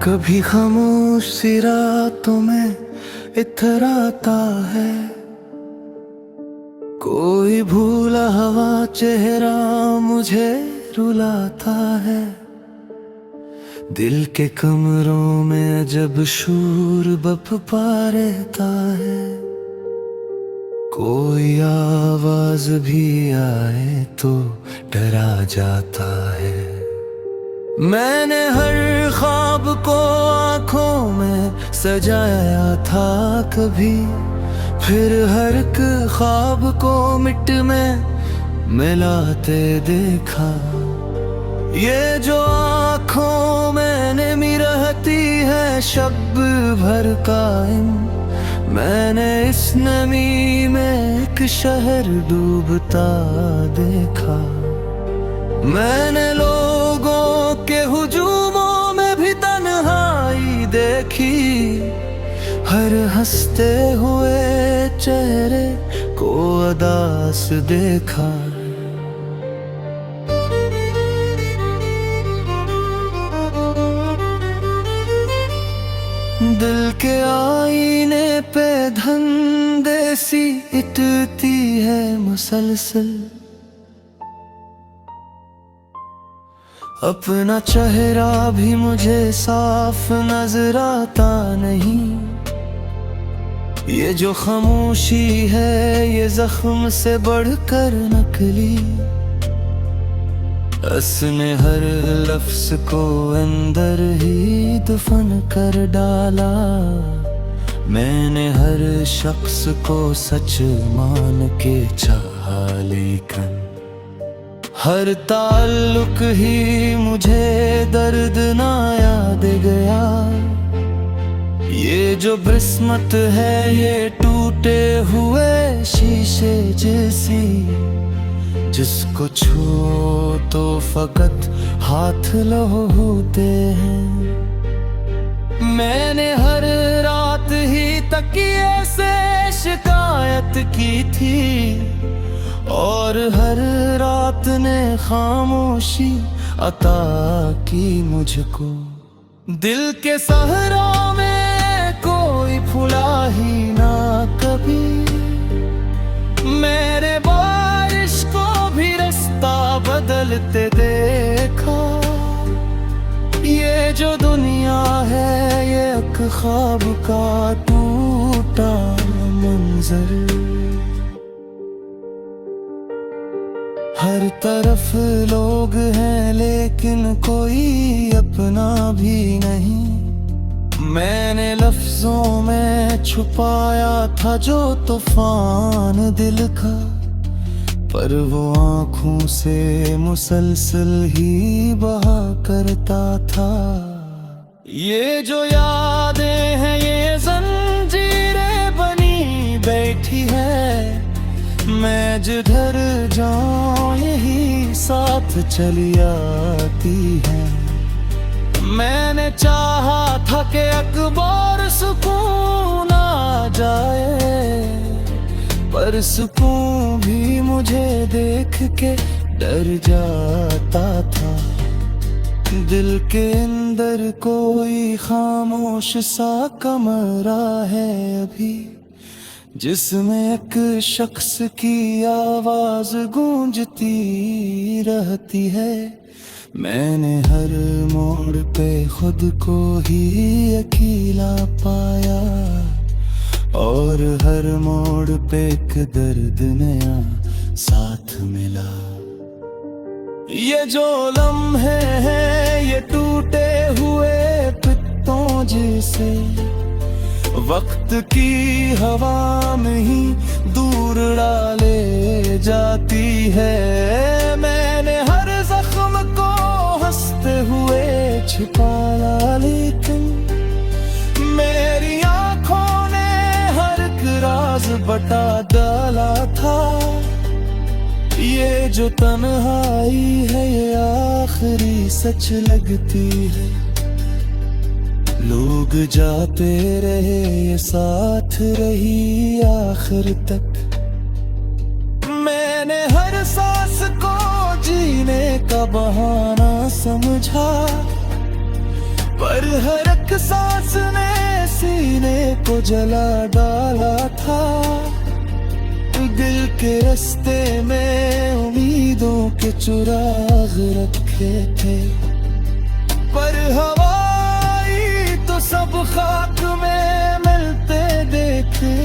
कभी खामोश सी रातों में इतराता है, कोई भूला हुआ चेहरा मुझे रुलाता है। दिल के कमरों में जब शोर बपा रहता है, कोई आवाज भी आए तो डरा जाता है। मैंने हर ख्वाब को आंखों में सजाया था कभी, फिर हर एक ख्वाब को मिट में मिलाते देखा। ये जो आंखों में नमी रहती है शब भर कायम, मैंने इस नमी में एक शहर डूबता देखा। मैंने लोगों के हुजूमों में भी तन्हाई देखी, हर हंसते हुए चेहरे को उदास देखा। दिल के आईने पे धंधे सी इटती है मुसलसल, अपना चेहरा भी मुझे साफ नजर आता नहीं। ये जो खामोशी है ये जख्म से बढ़कर नकली, उसने हर लफ्ज को अंदर ही दफन कर डाला। मैंने हर शख्स को सच मान के चाहा, लेकिन हर ताल्लुक ही मुझे दर्द ना याद गया। ये जो बिस्मत है ये टूटे हुए शीशे जैसी, जिसको छू तो फकत हाथ लहूते हैं। मैंने हर रात ही तकिए से शिकायत की थी, और हर रात ने खामोशी अता की मुझको। दिल के सहरा में कोई फुला ही ना कभी, मेरे बारिश को भी रास्ता बदलते देखा। ये जो दुनिया है ये एक ख्वाब का टूटा मंजर, हर तरफ लोग हैं लेकिन कोई अपना भी नहीं। मैंने लफ्जों में छुपाया था जो तूफान दिल का, पर वो आँखों से मुसलसल ही बहा करता था। ये जो यादें हैं ये जंजीरें बनी बैठी है, मैं जिधर जाऊं यही साथ चली आती है। मैंने चाहा था कि अकबर सुकून आ जाए, पर सुकून भी मुझे देख के डर जाता था। दिल के अंदर कोई खामोश सा कमरा है अभी, जिसमें एक शख्स की आवाज गूंजती रहती है। मैंने हर मोड़ पे खुद को ही अकेला पाया, और हर मोड़ पे एक दर्द नया साथ मिला। ये जो लम्हे हैं ये टूटे हुए पत्तों जैसे, वक्त की हवा में ही दूर डाले जाती है। मैंने हर जख्म को हंसते हुए छिपाया, लेकिन मेरी आंखों ने हर एक राज बता डाला था। ये जो तन्हाई है ये आखिरी सच लगती है, लोग जाते रहे ये साथ रही आखिर तक। मैंने हर सांस को जीने का बहाना समझा, पर हर एक सांस ने सीने को जला डाला था। दिल के रास्ते में उम्मीदों के चुराग रखे थे, पर हवाई तो सब खाक में मिलते देखे।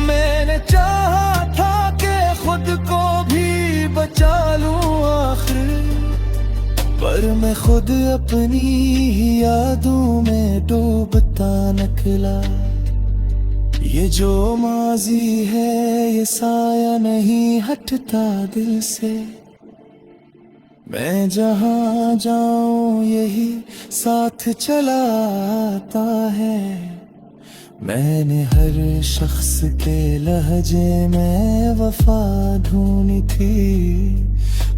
मैंने चाहा था कि खुद को भी बचा लूं आखिर, पर मैं खुद अपनी ही यादों में डूबता निकला। ये जो माजी है ये साया नहीं हटता दिल से। मैं जहाँ जाऊं यही साथ चला आता है। मैंने हर शख्स के लहजे में वफा ढूंढी थी,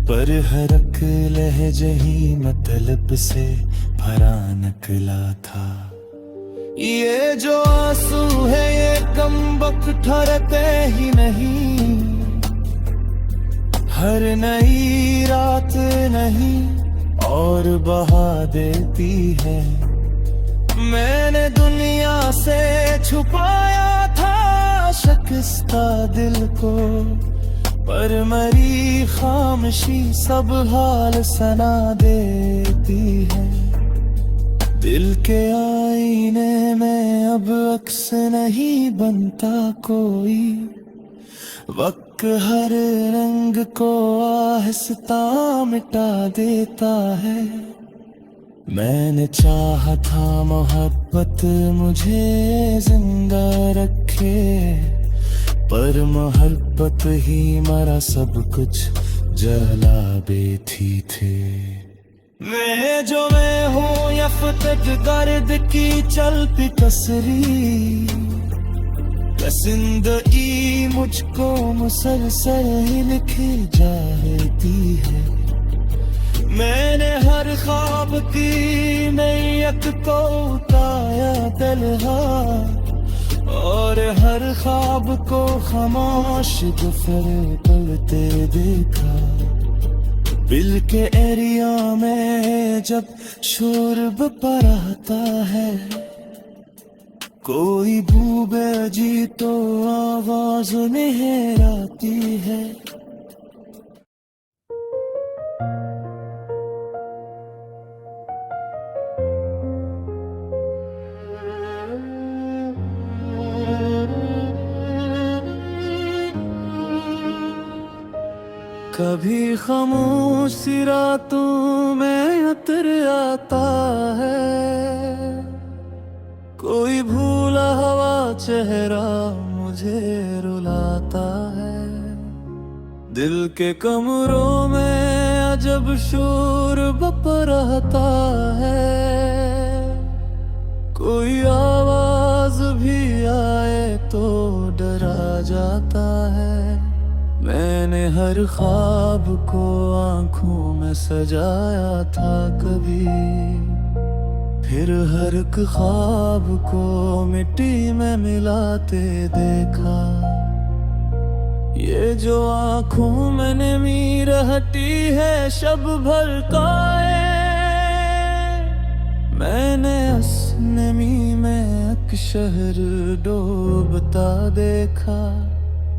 पर हर एक लहजे ही मतलब से भरा निकला था। ये जो आंसू है ये कम वक्त ठहरते ही नहीं, हर नई रात नहीं और बहा देती है। मैंने दुनिया से छुपाया था शिकस्ता दिल को, पर मरी खामोशी सब हाल सना देती है। दिल के आईने में अब अक्स नहीं बनता कोई, वक्त हर रंग को आहिस्ता मिटा देता है। मैंने चाहा था मोहब्बत मुझे जिंदा रखे, पर मोहब्बत ही मरा सब कुछ जला बेथी थे। मैं हूँ यफ़्तत दर्द की चलती तस्वीर, ज़िंदगी मुझको मुसलसल ही लिखी जाती है। मैंने हर ख्वाब की नैयत को उतारा तलहा, और हर ख्वाब को खामोश गुफर पलते देखा। दिल के एरिया में जब शोर बपराता है, कोई भूबे जी तो आवाज लहराती है। कभी खामोशी रातों में अतर आता है, कोई भूला हुआ चेहरा मुझे रुलाता है। दिल के कमरों में अजब शोर बपराता है, कोई आवाज भी आए तो डरा जाता है। मैंने हर ख्वाब को आंखों में सजाया था कभी, फिर हर एक ख्वाब को मिट्टी में मिलाते देखा। ये जो आंखों में नमी रहती है शब भर काए, मैंने उस नमी में एक शहर डूबता देखा।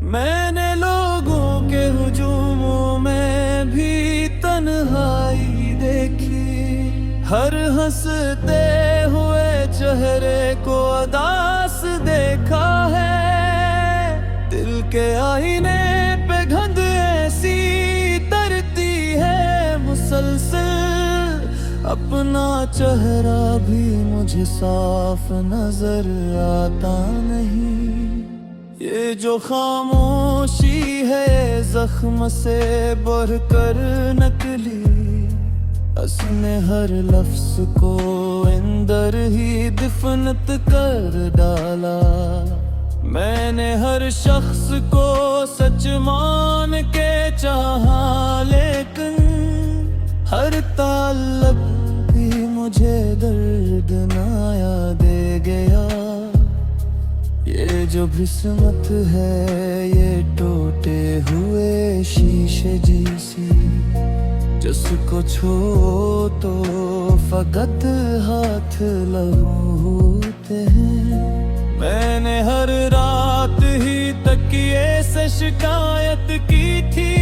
मैंने लोगों के हुजूमों में भी तन्हाई देखी, हर हंसते हुए चेहरे को उदास देखा है। दिल के आईने पे गंध ऐसी तरती है मुसलसल, अपना चेहरा भी मुझे साफ नजर आता नहीं। ये जो खामोशी है जख्म से बढ़कर नकली, उसने हर लफ्ज को अंदर ही दफनत कर डाला। मैंने हर शख्स को सच मान के चाहा, लेकिन हर ताल्लुक भी मुझे दर्द नाया दे गया। ये जो किस्मत है ये टूटे हुए शीशे जैसी, जो जिसको छू तो फकत हाथ लगते हैं। मैंने हर रात ही तकिए से शिकायत की थी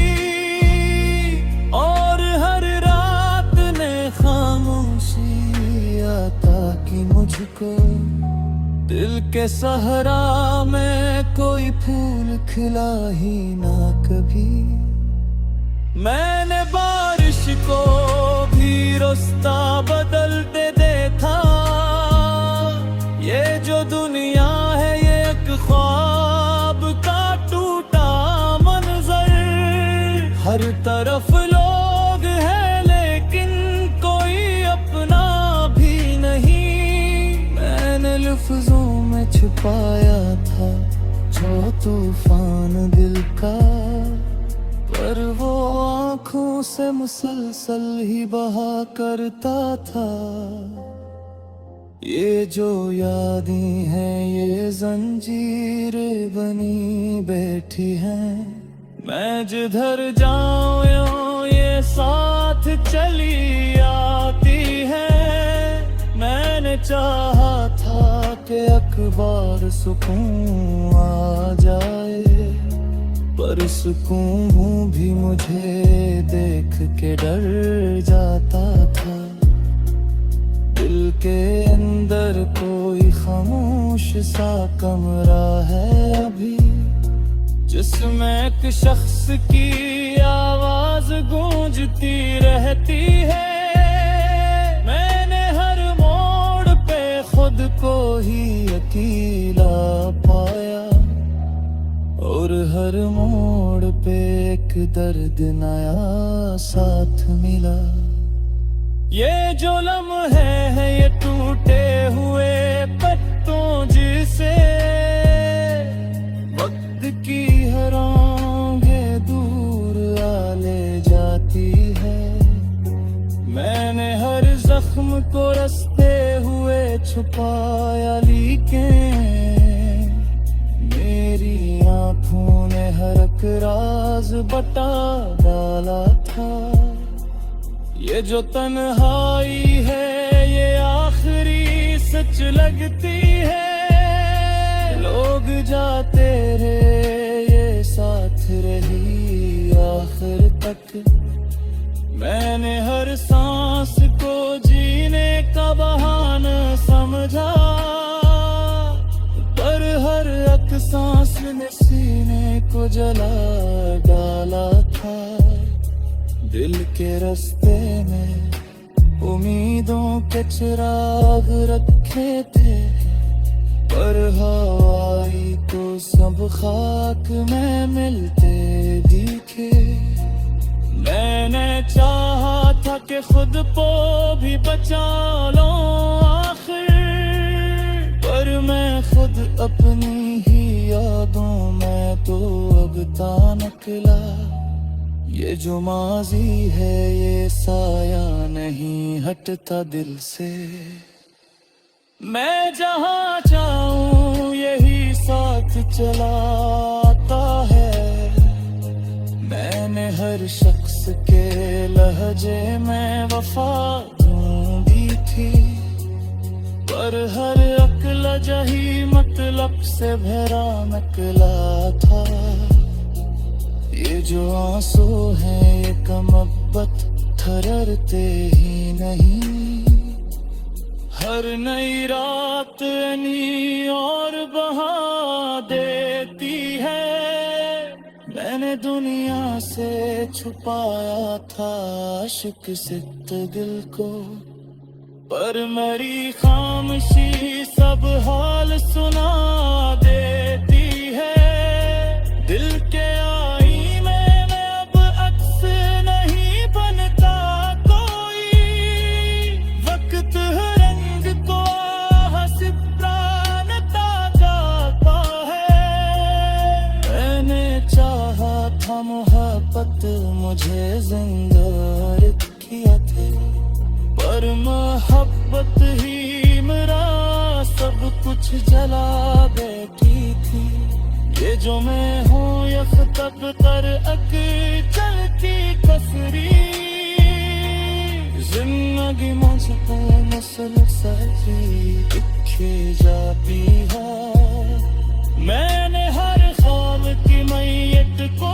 और हर रात ने खामोशी आता कि मुझको दिल के सहरा में कोई फूल खिला ही ना कभी। मैंने बारिश को भी रास्ता बदलते देखा। ये जो दुनिया है ये एक ख्वाब का टूटा मंजर। हर तरफ लोग हैं लेकिन कोई अपना भी नहीं। मैंने लफ्जों में छुपाया था जो तूफान दिल का, पर वो आँखों से मुसलसल ही बहा करता था। ये जो यादें हैं ये जंजीरें बनी बैठी हैं। मैं जिधर जाऊं यूं ये साथ चली आती है। मैंने चाहा था कि अखबार सुकून आ जाए, पर सुकून भी मुझे देख के डर जाता था। दिल के अंदर कोई खामोश सा कमरा है अभी, जिसमें एक शख्स की आवाज गूंजती रहती है। मैंने हर मोड़ पे खुद को ही अकेला पाया और हर मोड़ पे एक दर्द नया साथ मिला। ये जो लम्हे हैं ये टूटे हुए पत्तों जिसे वक्त की हर आंखें दूर आ ले जाती है। मैंने हर जख्म को रस्ते हुए छुपाया लेकिन मेरी आँखों ने हर एक राज बता डाला था। ये जो तन्हाई है ये आखिरी सच लगती है। लोग जाते रहे ये साथ रही आखिर तक। मैंने हर सांस को जीने का बहाना समझा, पर हर एक सांस ने सीने को जला डाला था। दिल के रास्ते में उम्मीदों के चिराग रखे थे, पर हवाई को सब खाक में मिलते दिखे। मैंने चाहा था कि खुद को भी बचा लो आखिर, पर मैं खुद अपनी ही यादों में तो अब ता निकला। ये जो माजी है ये साया नहीं हटता दिल से। मैं जहाँ चाहूँ यही साथ चलाता है। मैंने हर शख्स के लहजे में वफा ढूंढी थी, पर हर अक्ल जही मतलब से भरा निकला था। ये जो आंसू हैं ये कमबख्त ठहरते ही नहीं। हर नई रात नई और बहा देती है। मैंने दुनिया से छुपाया था इश्क सिक्त दिल को, पर मेरी खामोशी सब हाल सुना देती है। दिल के मोहब्बत मुझे जिंदा किया थे, पर मोहब्बत ही मेरा सब कुछ जला बैठी थी। ये जो मैं हूँ यख तब कर अक चलती कसरी, मुसलसल दिखे जाती है। मैंने हर ख्वाब की मैयत को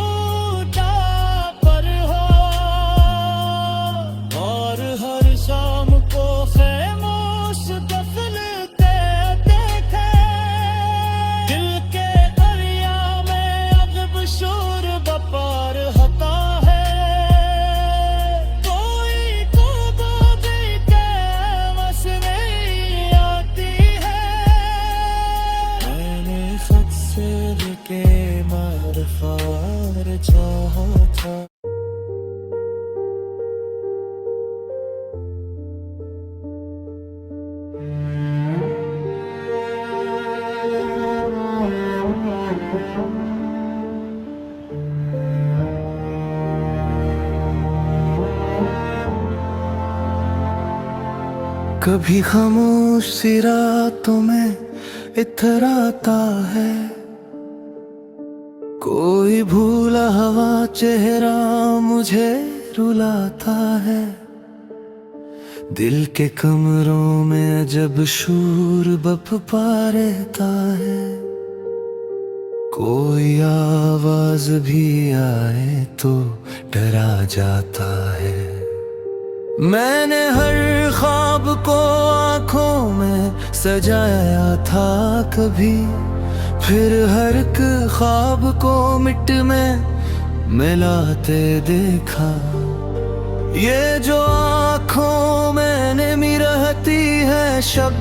पर हो और हर शाम को खामोश दफनते देखे। दिल के दरिया में अगब शोर बपार होता है। कोई तो भी के बस नहीं आती है। मैंने खुद से के मारफार चाहा था। कभी खामोश सी रातों में इतराता है। कोई भूला हुआ चेहरा मुझे रुलाता है। दिल के कमरों में जब शूर बपा रहता है। कोई आवाज भी आए तो डरा जाता है। मैंने हर ख्वाब को आंखों में सजाया था कभी, फिर हर एक ख्वाब को मिट में मिलाते देखा। ये जो आंखों में नमी रहती है शब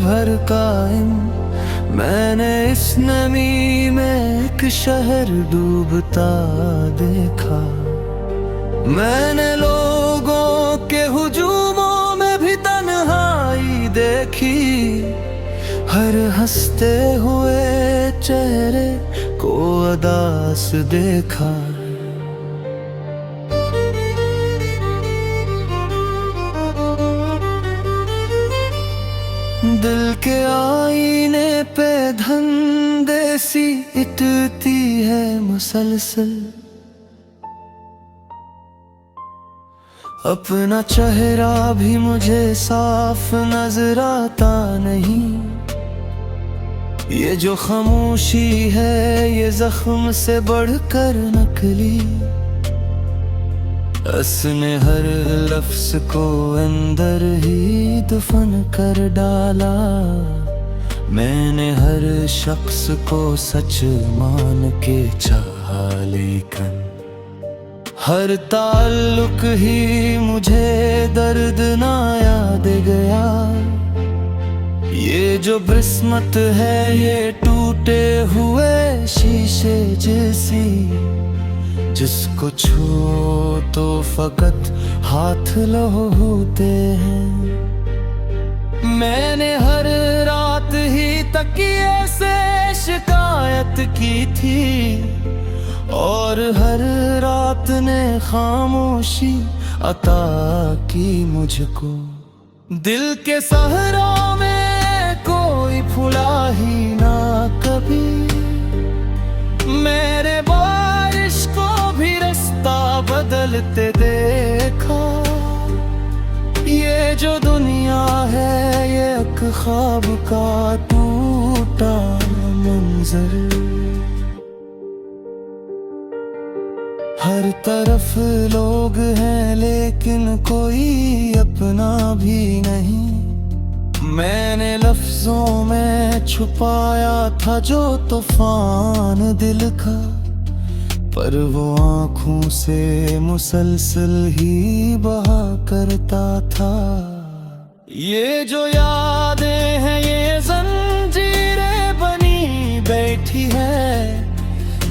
भर कायम, मैंने इस नमी में एक शहर डूबता देखा। मैंने लोगों के हुजूमों में भी तन्हाई देखी। हर हंसते हुए चेहरे को उदास देखा। दिल के आईने पे धंधे सी इटती है मुसलसल। अपना चेहरा भी मुझे साफ नजर आता नहीं। ये जो खामोशी है ये जख्म से बढ़कर नकली। उसने हर लफ्ज को अंदर ही दफन कर डाला। मैंने हर शख्स को सच मान के चाहा, लेकिन हर ताल्लुक ही मुझे दर्द ना याद गया। ये जो किस्मत है ये टूटे हुए शीशे जैसी, जिसको छू तो फकत हाथ लहोते हैं। मैंने हर रात ही तकिए से शिकायत की थी, और हर रात ने खामोशी अता की मुझको। दिल के सहरा में कोई फुला ही ना कभी, मेरे बारिश को भी रास्ता बदलते देखा। ये जो दुनिया है ये एक ख्वाब का टूटा मंजर। हर तरफ लोग हैं लेकिन कोई अपना भी नहीं। मैंने लफ्जों में छुपाया था जो तूफान दिल का, पर वो आँखों से मुसलसल ही बहा करता था। ये जो यादें हैं ये जंजीरें बनी बैठी है।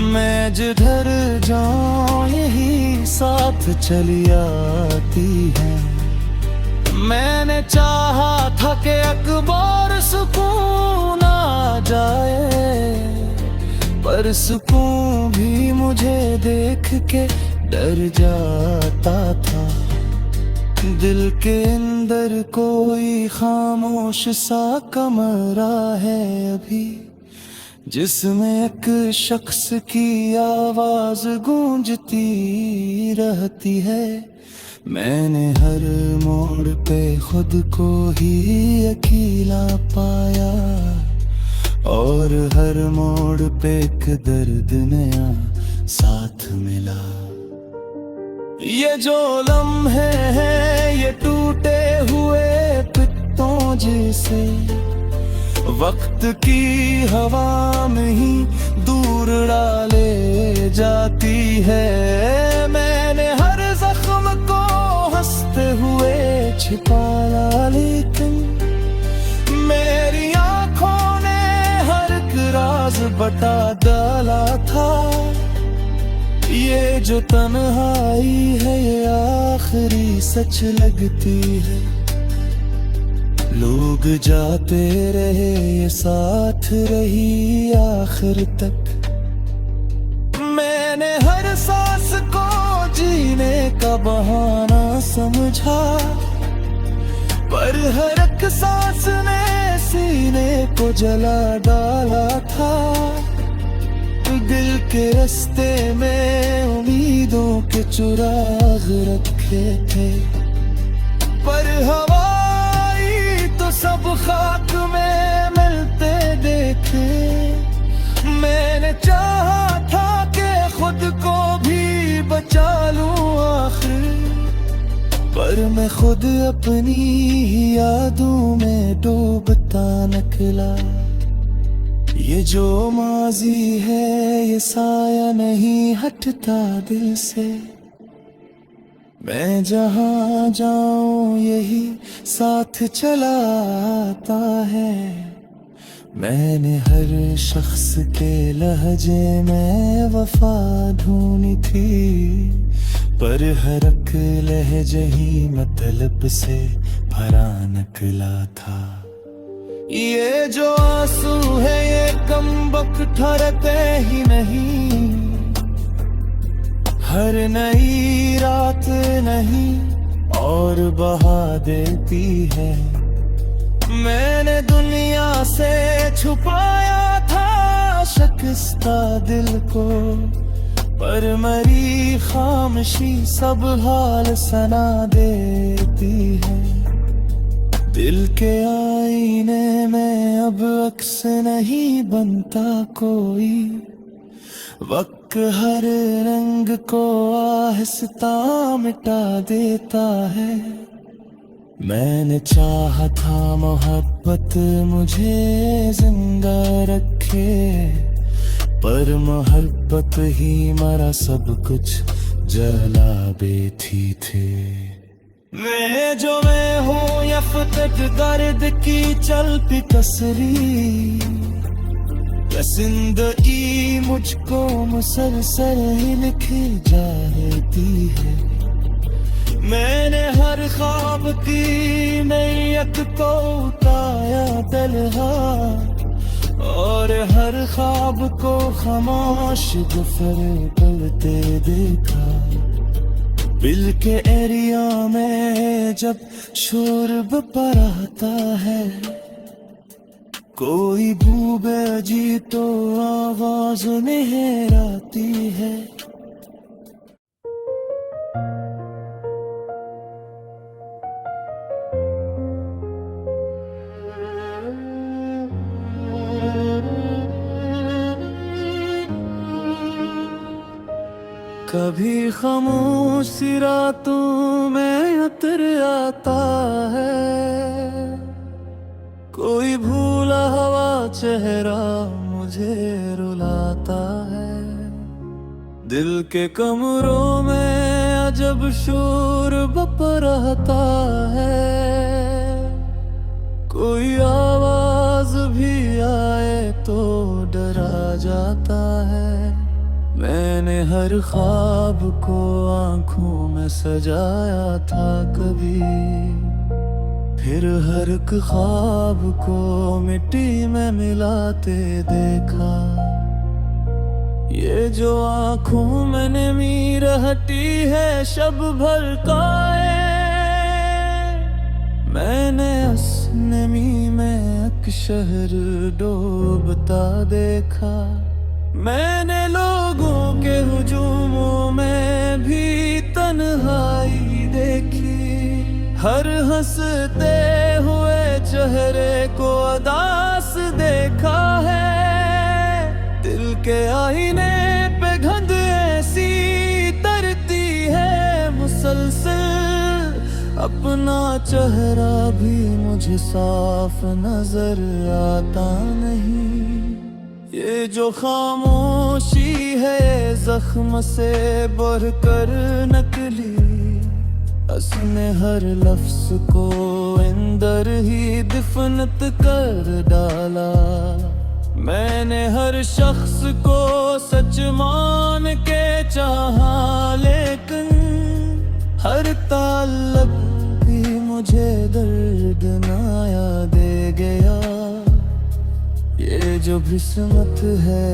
मैं जिधर जाऊं यही साथ चली आती है। मैंने चाहा था कि अकबर सुकून आ जाए, पर सुकून भी मुझे देख के डर जाता था। दिल के अंदर कोई खामोश सा कमरा है अभी, जिसमें एक शख्स की आवाज गूंजती रहती है। मैंने हर मोड़ पे खुद को ही अकेला पाया, और हर मोड़ पे एक दर्द नया साथ मिला। ये जो लम्हे हैं ये टूटे हुए पित्तों जैसे, वक्त की हवा में ही दूर डाले जाती है। मैंने हर जख्म को हंसते हुए छिपाया, लेकिन मेरी आंखों ने हर एक राज बता डाला था। ये जो तन्हाई है ये आखिरी सच लगती है। लोग जाते रहे ये साथ रही आखिर तक। मैंने हर सांस को जीने का बहाना समझा, पर हर एक सांस ने सीने को जला डाला था। दिल के रास्ते में उम्मीदों के चिराग रखे थे, पर हवाई तो सब खाक में मिलते देखे। मैंने चाहा था कि खुद को भी बचा लूं आखिर, पर मैं खुद अपनी ही यादों में डूबता निकला। ये जो माजी है ये साया नहीं हटता दिल से। मैं जहाँ जाऊं यही साथ चला आता है। मैंने हर शख्स के लहजे में वफा ढूंढी थी, पर हर एक लहजे ही मतलब से भरा निकला था। ये जो आंसू है ये कमबख्त ठहरते ही नहीं, हर नई रात नहीं और बहा देती है। मैंने दुनिया से छुपाया था शिकस्ता दिल को, पर मरी खामोशी सब हाल सना देती है। दिल के आईने में अब अक्स नहीं बनता कोई, वक्त हर रंग को आहिस्ता मिटा देता है। मैंने चाहा था मोहब्बत मुझे जिंदा रखे, पर मोहब्बत ही मरा सब कुछ जला बेथी थे। मैं हूँ यफ़्तत दर्द की चलती तस्वीर, ज़िंदगी मुझको मुसलसल ही लिखी जाती है। मैंने हर ख्वाब की नैयत को उतारा तलहा, और हर ख्वाब को खामोश गुफर करते देखा। दिल के एरिया में जब शोर बपराता है, कोई भूबे जी तो आवाज लहराती है। कभी खामोशी रातों में अतर आता है, कोई भूला हुआ चेहरा मुझे रुलाता है। दिल के कमरों में अजब शोर बपराता है, कोई आवाज भी आए तो डरा जाता है। मैंने हर ख्वाब को आंखों में सजाया था कभी, फिर हर एक ख्वाब को मिट्टी में मिलाते देखा। ये जो आंखों में नमी रहती है शब भर काए, मैंने उस नमी में एक शहर डूबता देखा। मैंने लोगों के हुजूमों में भी तन्हाई देखी। हर हंसते हुए चेहरे को उदास देखा है। दिल के आईने पे गंध ऐसी तरती है मुसलसल। अपना चेहरा भी मुझे साफ नजर आता नहीं। ये जो खामोशी है जख्म से बढ़कर नकली। उसने हर लफ्ज को अंदर ही दफनत कर डाला। मैंने हर शख्स को सच मान के चाहा, लेकिन हर ताल्लुक भी मुझे दर्द नाया दे गया। ये जो किस्मत है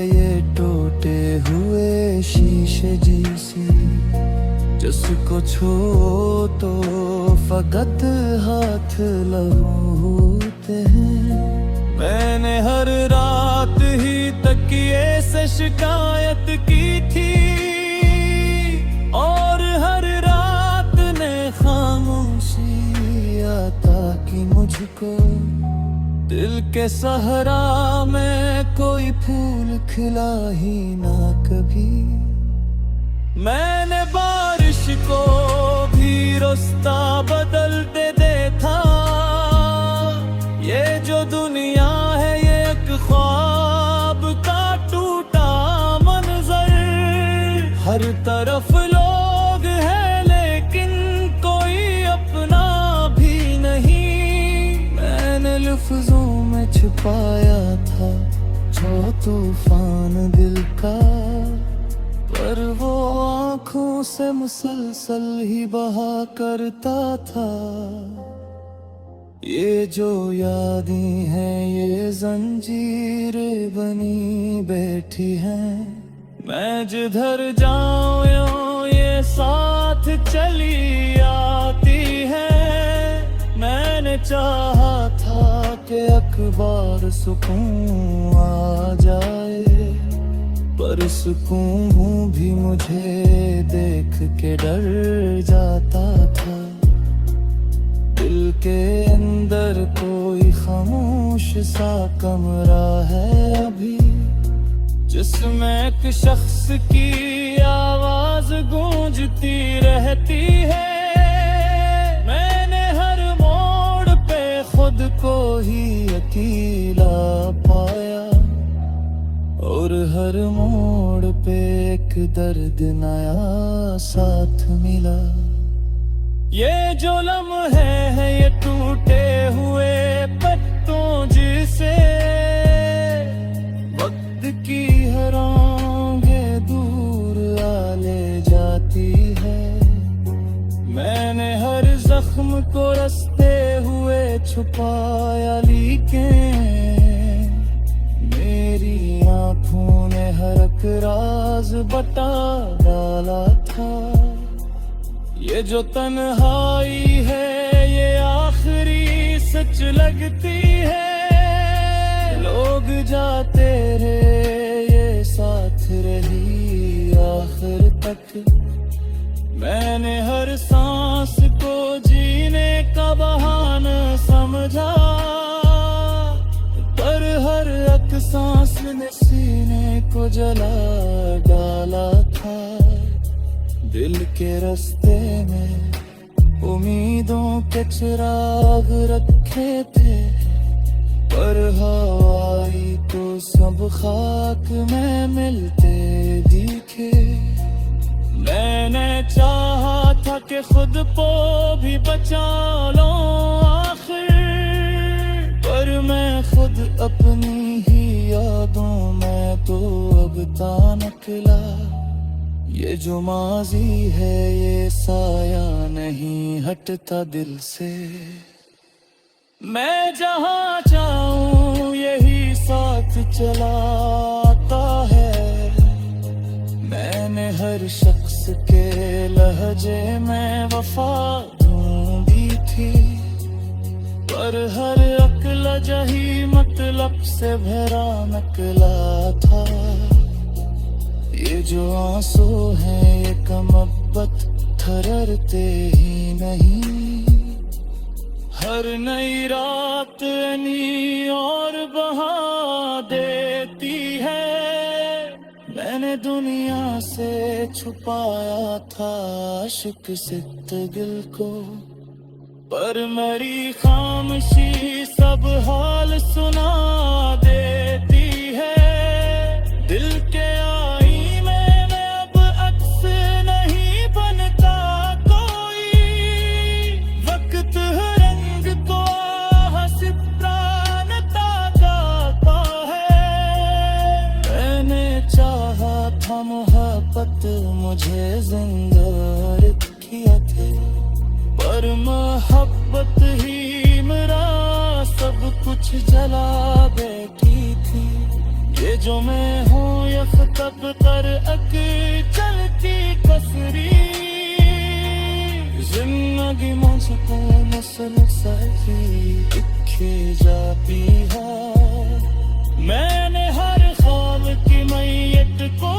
ये टूटे हुए शीशे जैसी, जिसको छू तो फकत हाथ लगते हैं। मैंने हर रात ही तकिए से शिकायत की थी, और हर रात ने खामोशी आता कि मुझको दिल के सहरा में कोई फूल खिला ही ना कभी। मैंने बारिश को भी रास्ता बदलते देखा। ये जो दुनिया है ये एक ख्वाब का टूटा मंजर। हर तरफ लोग हैं लेकिन कोई अपना भी नहीं। मैंने लफ्जों में छुपाया था जो तूफान दिल का, पर वो आँखों से मुसलसल ही बहा करता था। ये जो यादें हैं ये जंजीरें बनी बैठी हैं। मैं जिधर जाऊं यूं ये साथ चली आती है। मैंने चाहा था कि अखबार सुकून आ जाए, पर सुकून भी मुझे देख के डर जाता था। दिल के अंदर कोई खामोश सा कमरा है अभी, जिसमें एक शख्स की आवाज गूंजती रहती है। मैंने हर मोड़ पे खुद को ही अकेला पाया, और हर मोड़ पे एक दर्द नया साथ मिला। ये जो लम्हे हैं ये टूटे हुए पत्तों जिसे वक्त की हर आंखें दूर आ ले जाती है। मैंने हर जख्म को रस्ते हुए छुपाया, लेकिन मेरी आँखों ने हर एक राज बता डाला था। ये जो तन्हाई है ये आखिरी सच लगती है। लोग जाते रहे ये साथ रही आखिर तक। मैंने हर सांस को जीने का बहाना समझा, पर हर एक सांस ने सीने को जला डाला था। दिल के रास्ते में उम्मीदों के चिराग रखे थे, पर हवाई तो सब खाक में मिलते दिखे। मैंने चाहा था कि खुद को भी बचा लो आखिर, पर मैं खुद अपनी ही यादों में तो अब ता निकला। ये जो माजी है ये साया नहीं हटता दिल से। मैं जहाँ चाहूँ यही साथ चलाता है। मैंने हर शख्स के लहजे में वफा ढूंढी थी, पर हर अक्ल जही लब से भरा निकला था। ये जो आंसू हैं ये कमबख्त थररते ही नहीं। हर नई रात नई और बहा देती है। मैंने दुनिया से छुपाया था इश्क सित्तगिल को, पर मेरी खामोशी सब हाल सुना देती है। दिल के आईने में अब अक्स नहीं बनता कोई। वक्त रंग को हसीनाता गाता है। मैंने चाहा था मोहब्बत मुझे जिंदा रखिया थे, पर मोहब्बत ही मेरा सब कुछ जला बैठी थी। ये जो मैं हूँ यख्तब कर अक चलती कसरी। जिंदगी मुझको नस्ल सही दिखे जाती है। मैंने हर ख्वाब की मैयत को